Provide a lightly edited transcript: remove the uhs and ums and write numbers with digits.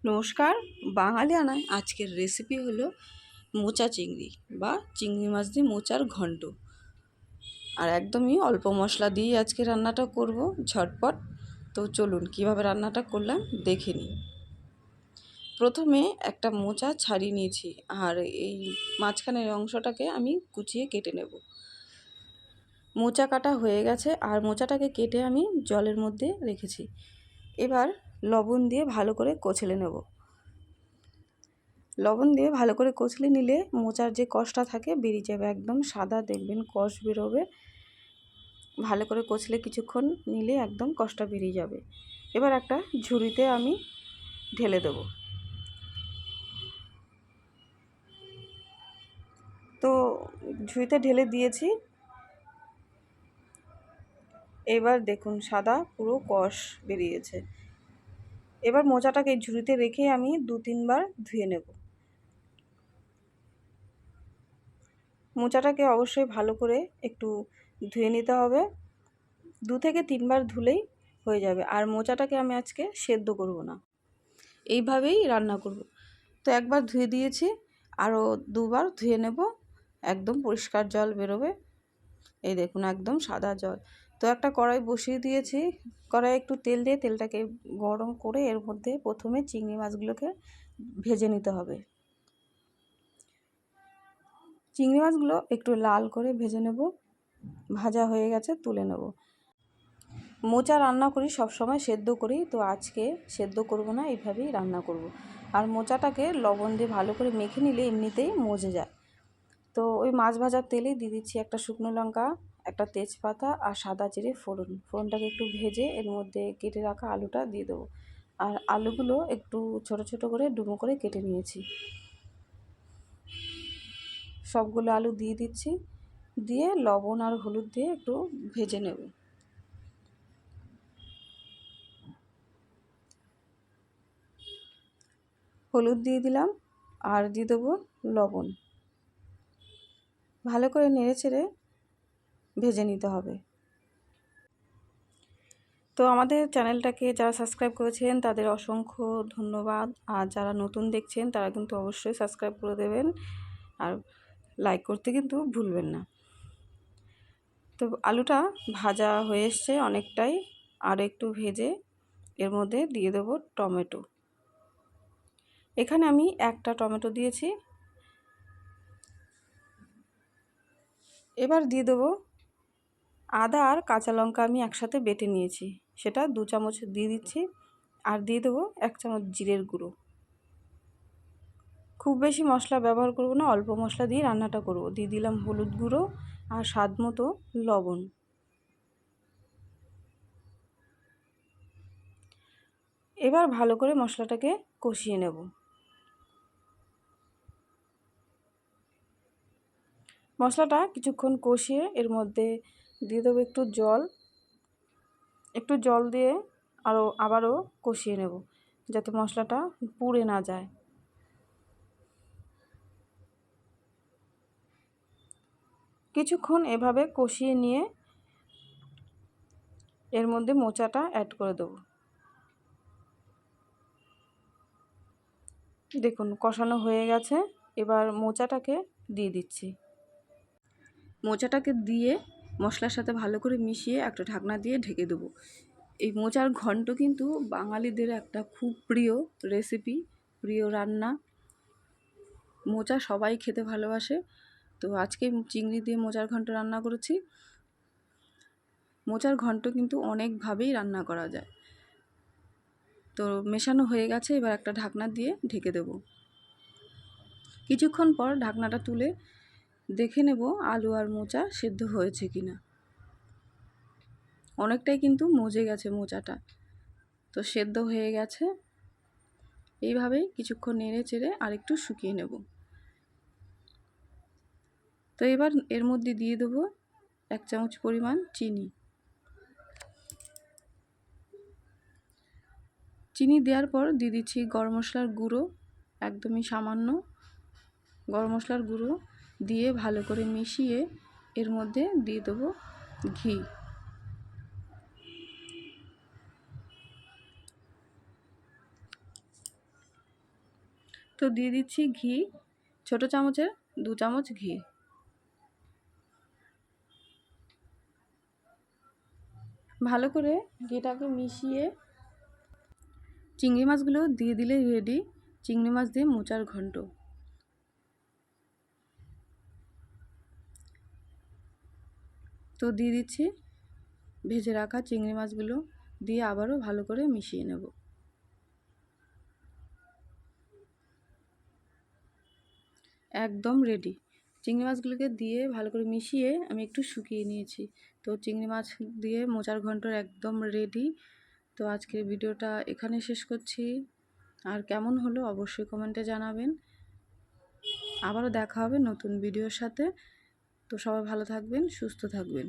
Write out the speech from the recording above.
নমস্কার। বাঙালিয়ানায় আজকের রেসিপি হলো মোচা চিংড়ি বা চিংড়ি মাছ দিয়ে মোচার ঘন্ট। আর একদমই অল্প মশলা দিয়ে আজকে রান্নাটা করব ঝটপট। তো চলুন কিভাবে রান্নাটা করলাম দেখে নিই। প্রথমে একটা মোচা ছাড়িয়ে নিয়েছি, আর এই মাঝখানের অংশটাকে আমি কুচিয়ে কেটে নেব। মোচা কাটা হয়ে গেছে, আর মোচাটাকে কেটে আমি জলের মধ্যে রেখেছি। এবার লবণ দিয়ে ভালো করে কচলে নেব। লবণ দিয়ে ভালো করে কচলে নিলে মোচার যে কষটা থাকে বেরিয়ে যাবে, একদম সাদা দেখবেন কষ বেরোবে। ভালো করে কচলে কিছুক্ষণ নিলে একদম কষটা বেরিয়ে যাবে। এবার একটা ঝুড়িতে আমি ঢেলে দেব। তো ঝুড়িতে ঢেলে দিয়েছি। এবার দেখুন সাদা পুরো কষ বেরিয়েছে। এবার মোচাটাকে ঝুড়িতে রেখে আমি 2-3 বার ধুয়ে নেব। মোচাটাকে অবশ্যই ভালো করে একটু ধুয়ে নিতে হবে। 2-3 বার ধুলেই হয়ে যাবে। আর মোচাটাকে আমি আজকে সেদ্ধ করব না, এইভাবেই রান্না করব। তো একবার ধুয়ে দিয়েছি, আরও 2 বার ধুয়ে নেব, একদম পরিষ্কার জল বেরোবে। এই দেখুন একদম সাদা জল। তো একটা কড়াই বসিয়ে দিয়েছি। কড়াই একটু তেল দিয়ে তেলটাকে গরম করে এর মধ্যে প্রথমে চিংড়ি মাছগুলোকে ভেজে নিতে হবে। চিংড়ি মাছগুলো একটু লাল করে ভেজে নেব। ভাজা হয়ে গেছে, তুলে নেব। মোচা রান্না করি সবসময় সেদ্ধ করি, তো আজকে সেদ্ধ করব না, এইভাবেই রান্না করব। আর মোচাটাকে লবণ দিয়ে ভালো করে মেখে নিলে এমনিতেই মজে যায়। তো ওই মাছ ভাজার তেলেই দিয়ে দিচ্ছি একটা শুকনো লঙ্কা, একটা তেজপাতা আর সাদা জিরে ফোড়ন। ফোড়নটাকে একটু ভেজে এর মধ্যে কেটে রাখা আলুটা দিয়ে দেবো। আর আলুগুলো একটু ছোট ছোট করে ডুমো করে কেটে নিয়েছি। সবগুলো আলু দিয়ে দিচ্ছি, দিয়ে লবণ আর হলুদ দিয়ে একটু ভেজে নেব। হলুদ দিয়ে দিলাম, আর দিয়ে দেবো লবণ। ভালো করে নেড়ে চেড়ে ভেজে নিতে হবে। তো আমাদের চ্যানেলটাকে যারা সাবস্ক্রাইব করেছেন তাদের অসংখ্য ধন্যবাদ। আর যারা নতুন দেখছেন তারা কিন্তু অবশ্যই সাবস্ক্রাইব করে দেবেন, আর লাইক করতে কিন্তু ভুলবেন না। তো আলুটা ভাজা হয়ে এসছে অনেকটাই, আর একটু ভেজে এর মধ্যে দিয়ে দেবো টমেটো। এখানে আমি একটা টমেটো দিয়েছি। এবার দিয়ে দেবো আদা আর কাঁচা লঙ্কা, আমি একসাথে বেটে নিয়েছি, সেটা 2 চামচ দিয়ে দিচ্ছি। আর দিয়ে দেবো 1 চামচ জিরের গুঁড়ো। খুব বেশি মশলা ব্যবহার করব না, অল্প মশলা দিয়ে রান্নাটা করব। দিয়ে দিলাম হলুদ গুঁড়ো আর স্বাদ মতো লবণ। এবার ভালো করে মশলাটাকে কষিয়ে নেব। মশলাটা কিছুক্ষণ কষিয়ে এর মধ্যে দিয়ে দেবো একটু জল দিয়ে আবারও কষিয়ে নেব, যাতে মশলাটা পুড়ে না যায়। কিছুক্ষণ এভাবে কষিয়ে নিয়ে এর মধ্যে মোচাটা অ্যাড করে দেবো। দেখুন কষানো হয়ে গেছে। এবার মোচাটাকে দিয়ে দিচ্ছি। মোচাটাকে দিয়ে মশলার সাথে ভালো করে মিশিয়ে একটা ঢাকনা দিয়ে ঢেকে দেবো। এই মোচার ঘন্ট কিন্তু বাঙালিদের একটা খুব প্রিয় রেসিপি, প্রিয় রান্না। মোচা সবাই খেতে ভালোবাসে। তো আজকে চিংড়ি দিয়ে মোচার ঘন্ট রান্না করেছি। মোচার ঘন্ট কিন্তু অনেকভাবেই রান্না করা যায়। তো মেশানো হয়ে গেছে, এবার একটা ঢাকনা দিয়ে ঢেকে দেব। কিছুক্ষণ পর ঢাকনাটা তুলে দেখে নেব আলু আর মোচা সেদ্ধ হয়েছে কিনা। অনেকটাই কিন্তু মজে গেছে মোচাটা, তো সেদ্ধ হয়ে গেছে। এইভাবেই কিছুক্ষণ নেড়ে চেড়ে আর একটু শুকিয়ে নেব। তো এবার এর মধ্যে দিয়ে দেবো 1 চামচ পরিমাণ চিনি। চিনি দেওয়ার পর দিয়ে দিচ্ছি গরম মশলার গুঁড়ো, একদমই সামান্য গরম মশলার গুঁড়ো দিয়ে ভালো করে মিশিয়ে এর মধ্যে দিয়ে দেবো ঘি। তো দিয়ে দিচ্ছি ঘি, ছোট চামচের 2 চামচ ঘি। ভালো করে ঘিটাকে মিশিয়ে চিংড়ি মাছগুলো দিয়ে দিলে রেডি চিংড়ি মাছ দিয়ে মোচার ঘন্ট। তো দিয়ে দিচ্ছি ভেজে রাখা চিংড়ি মাছগুলো, দিয়ে আবারও ভালো করে মিশিয়ে নেব। একদম রেডি। চিংড়ি মাছগুলোকে দিয়ে ভালো করে মিশিয়ে আমি একটু শুকিয়ে নিয়েছি। তো চিংড়ি মাছ দিয়ে মোচার ঘন্ট একদম রেডি। তো আজকের ভিডিওটা এখানে শেষ করছি। আর কেমন হলো অবশ্যই কমেন্টে জানাবেন। আবারও দেখা হবে নতুন ভিডিওর সাথে। তো সবাই ভালো থাকবেন, সুস্থ থাকবেন।